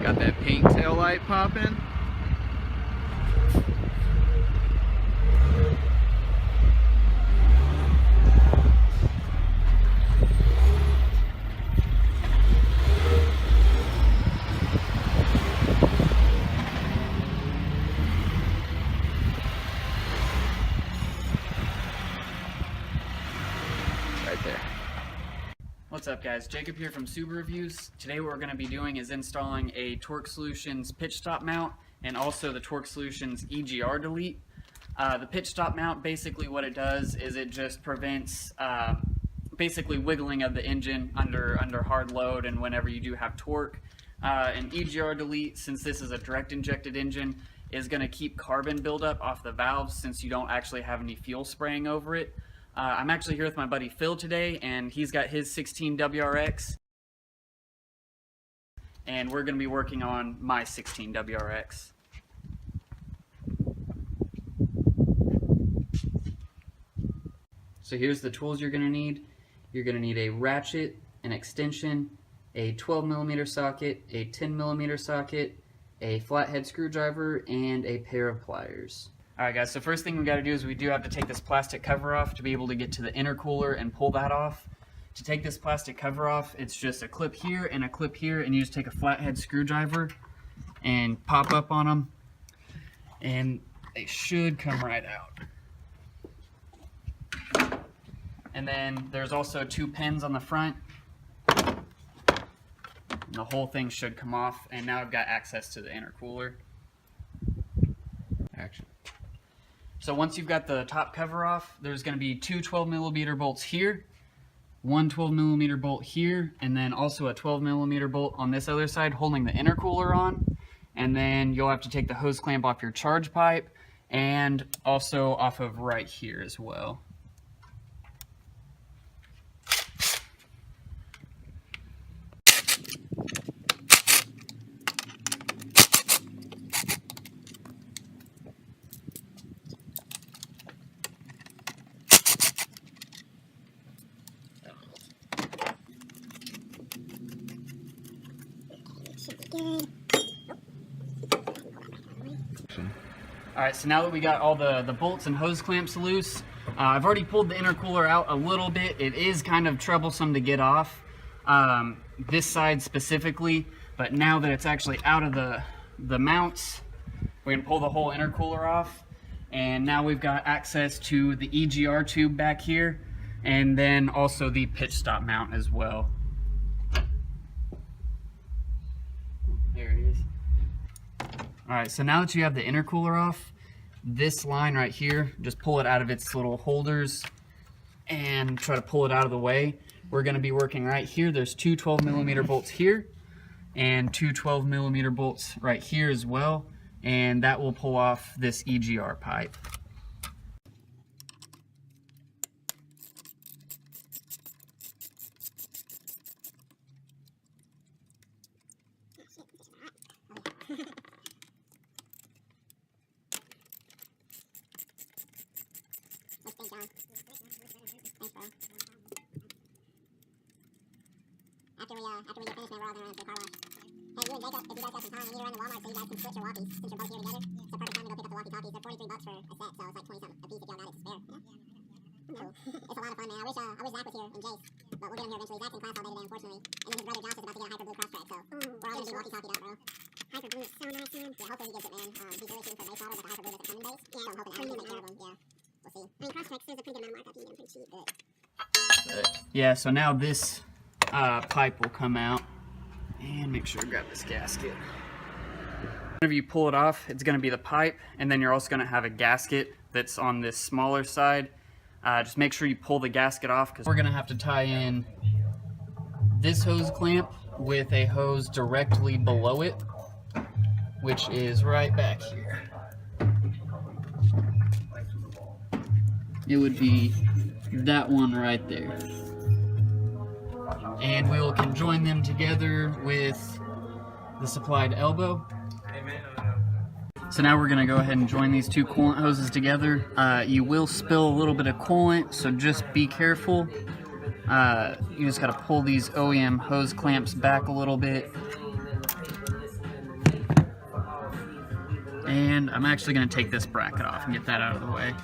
Got that pink tail light popping. Right there. What's up guys, Jacob here from Subaru Reviews. Today what we're going to be doing is installing a Torque Solutions pitch stop mount and also the Torque Solutions EGR delete. The pitch stop mount, basically what it does is it just prevents basically wiggling of the engine under hard load and whenever you do have torque. An EGR delete, since this is a direct injected engine, is going to keep carbon buildup off the valves since you don't actually have any fuel spraying over it. I'm actually here with my buddy Phil today, and he's got his 16 WRX, and we're going to be working on my 16 WRX. So here's the tools you're going to need. You're going to need a ratchet, an extension, a 12mm socket, a 10mm socket, a flathead screwdriver, and a pair of pliers. Alright guys, so first thing we got to do is we do have to take this plastic cover off to be able to get to the intercooler and pull that off. To take this plastic cover off, it's just a clip here and a clip here, and you just take a flathead screwdriver and pop up on them, and they should come right out. And then there's also two pins on the front. And the whole thing should come off, and now I've got access to the intercooler. Action. So once you've got the top cover off, there's going to be two 12mm bolts here, one 12mm bolt here, and then also a 12mm bolt on this other side holding the intercooler on. And then you'll have to take the hose clamp off your charge pipe and also off of right here as well. Alright, so now that we got all the bolts and hose clamps loose, I've already pulled the intercooler out a little bit. It is kind of troublesome to get off, this side specifically, but now that it's actually out of the mounts, we're going to pull the whole intercooler off, and now we've got access to the EGR tube back here, and then also the pitch stop mount as well. There it is. Alright, so now that you have the intercooler off, this line right here, just pull it out of its little holders and try to pull it out of the way. We're going to be working right here. There's two 12mm bolts here and two 12mm bolts right here as well, and that will pull off this EGR pipe. After we get finished, man, we're all going to run to the car wash. Hey, you and Jacob, if you guys got some time, I need to run to Walmart so you guys can switch your walkies since you're both here together. So perfect time to go pick up the walkie-talkies. They're $43 for a set, so it's like 20-something a piece if y'all got it to spare. So, it's a lot of fun, man. I wish Zach was here and Jace, but we'll get him here eventually. Zach's in class all day today, unfortunately. And then his brother Josh is about to get a Hyper Blue cross track, so we're all going to be walkie-talkied out, bro. Hyper Blue is so nice, man. Yeah, hopefully he gets it, man. He's really shooting for base model, but the Hyper Blue doesn't come in base. Yeah, so I'm hoping Adam can take care of him. Yeah, we'll see. I mean, cross tracks, there's a pretty good amount of markup. You can get them pretty cheap, but... Yeah, so now this pipe will come out, and make sure to grab this gasket. Whenever you pull it off, it's going to be the pipe, and then you're also going to have a gasket that's on this smaller side. Just make sure you pull the gasket off, because we're going to have to tie in this hose clamp with a hose directly below it, which is right back here. It would be that one right there. And we will conjoin them together with the supplied elbow. So now we're going to go ahead and join these two coolant hoses together. You will spill a little bit of coolant, so just be careful. You just got to pull these OEM hose clamps back a little bit. And I'm actually going to take this bracket off and get that out of the way.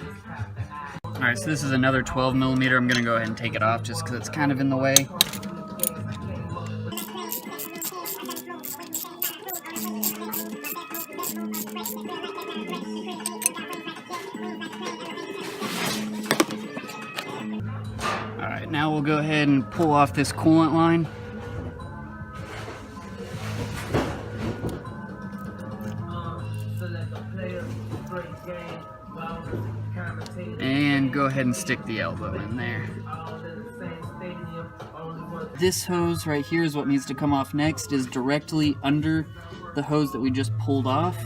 Alright, so this is another 12mm. I'm going to go ahead and take it off just because it's kind of in the way. Alright, now we'll go ahead and pull off this coolant line. And go ahead and stick the elbow in there. This hose right here is what needs to come off next, is directly under the hose that we just pulled off.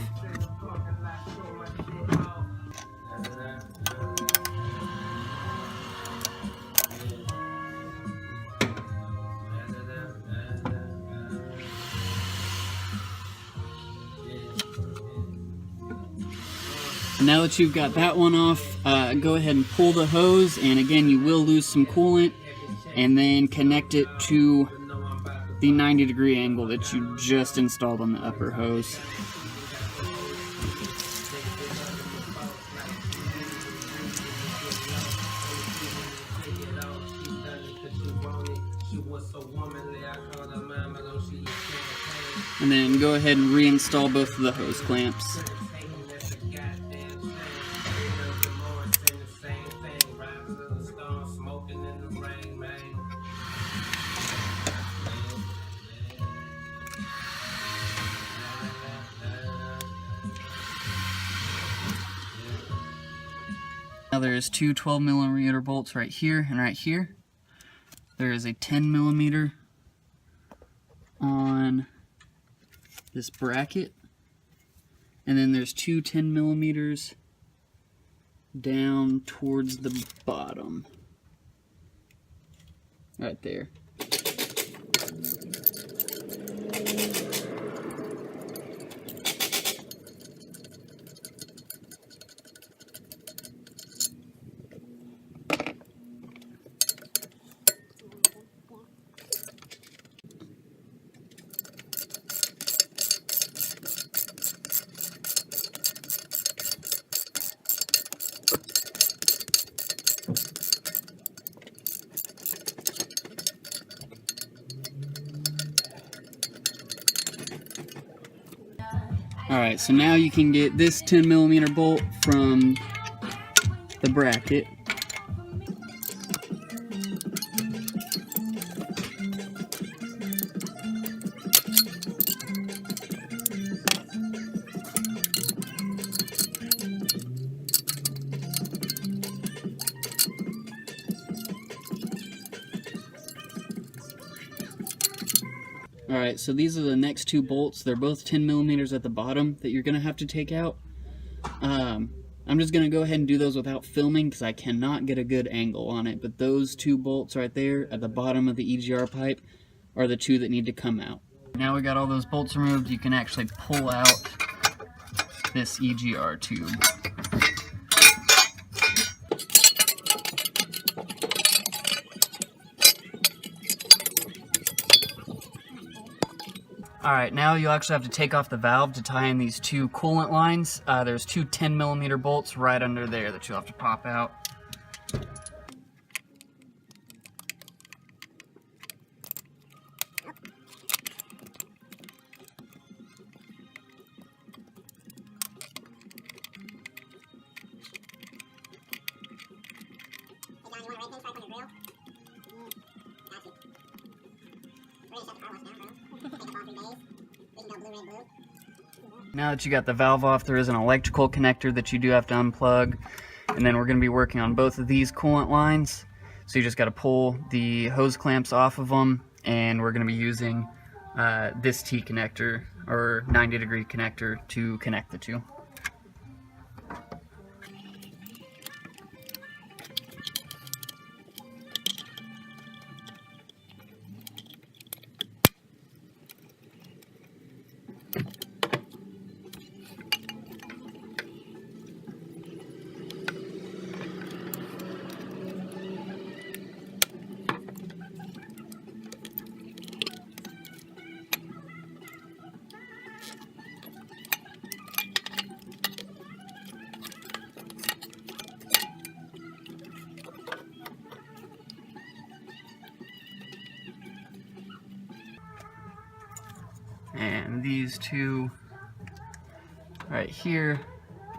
Now that you've got that one off, go ahead and pull the hose, and again you will lose some coolant, and then connect it to the 90-degree angle that you just installed on the upper hose. And then go ahead and reinstall both of the hose clamps. Now there's two 12mm bolts right here and right here. There is a 10mm on this bracket, and then there's two 10mm down towards the bottom, right there. Alright, so now you can get this 10mm bolt from the bracket. Alright, so these are the next two bolts. They're both 10mm at the bottom that you're going to have to take out. I'm just going to go ahead and do those without filming because I cannot get a good angle on it. But those two bolts right there at the bottom of the EGR pipe are the two that need to come out. Now we got all those bolts removed, you can actually pull out this EGR tube. Alright, now you'll actually have to take off the valve to tie in these two coolant lines. There's two 10mm bolts right under there that you'll have to pop out. Now that you got the valve off, there is an electrical connector that you do have to unplug, and then we're going to be working on both of these coolant lines. So you just got to pull the hose clamps off of them, and we're going to be using this T connector or 90-degree connector to connect the two. And these two right here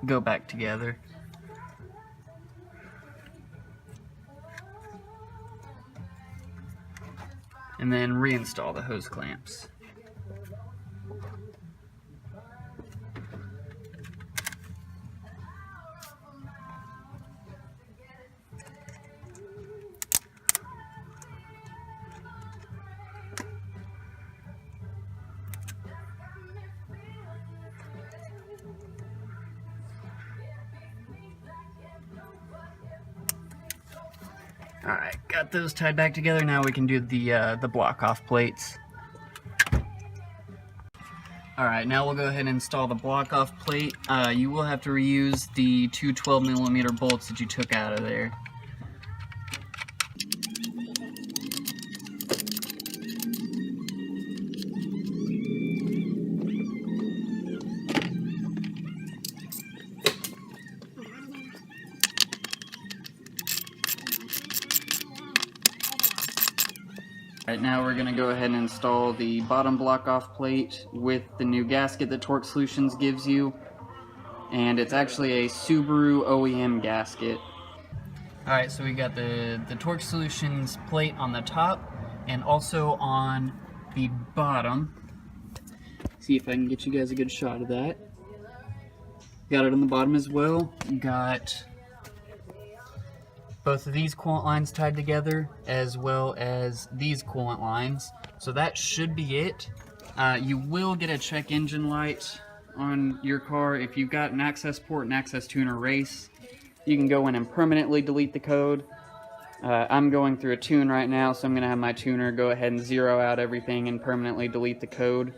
go back together. And then reinstall the hose clamps. Alright, got those tied back together. Now we can do the block off plates. Alright, now we'll go ahead and install the block off plate. You will have to reuse the two 12mm bolts that you took out of there. Right now we're going to go ahead and install the bottom block off plate with the new gasket that Torque Solutions gives you. And it's actually a Subaru OEM gasket. Alright, so we got the Torque Solutions plate on the top and also on the bottom. See if I can get you guys a good shot of that. Got it on the bottom as well. Got both of these coolant lines tied together as well as these coolant lines. So that should be it. You will get a check engine light on your car if you've got an access port and access tuner race. You can go in and permanently delete the code. I'm going through a tune right now, so I'm going to have my tuner go ahead and zero out everything and permanently delete the code.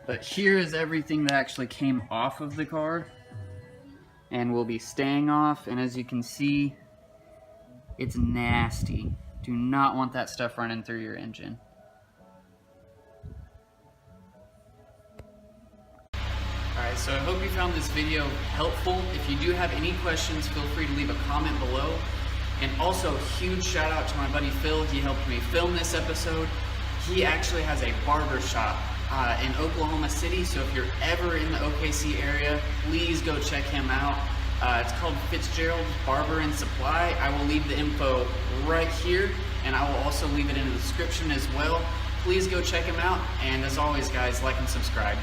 But here is everything that actually came off of the car and will be staying off, and as you can see, it's nasty. Do not want that stuff running through your engine. Alright, so I hope you found this video helpful. If you do have any questions, feel free to leave a comment below. And also, huge shout out to my buddy Phil. He helped me film this episode. He actually has a barber shop in Oklahoma City, so if you're ever in the OKC area, please go check him out. It's called Fitzgerald Barber and Supply. I will leave the info right here, and I will also leave it in the description as well. Please go check him out, and as always guys, like and subscribe.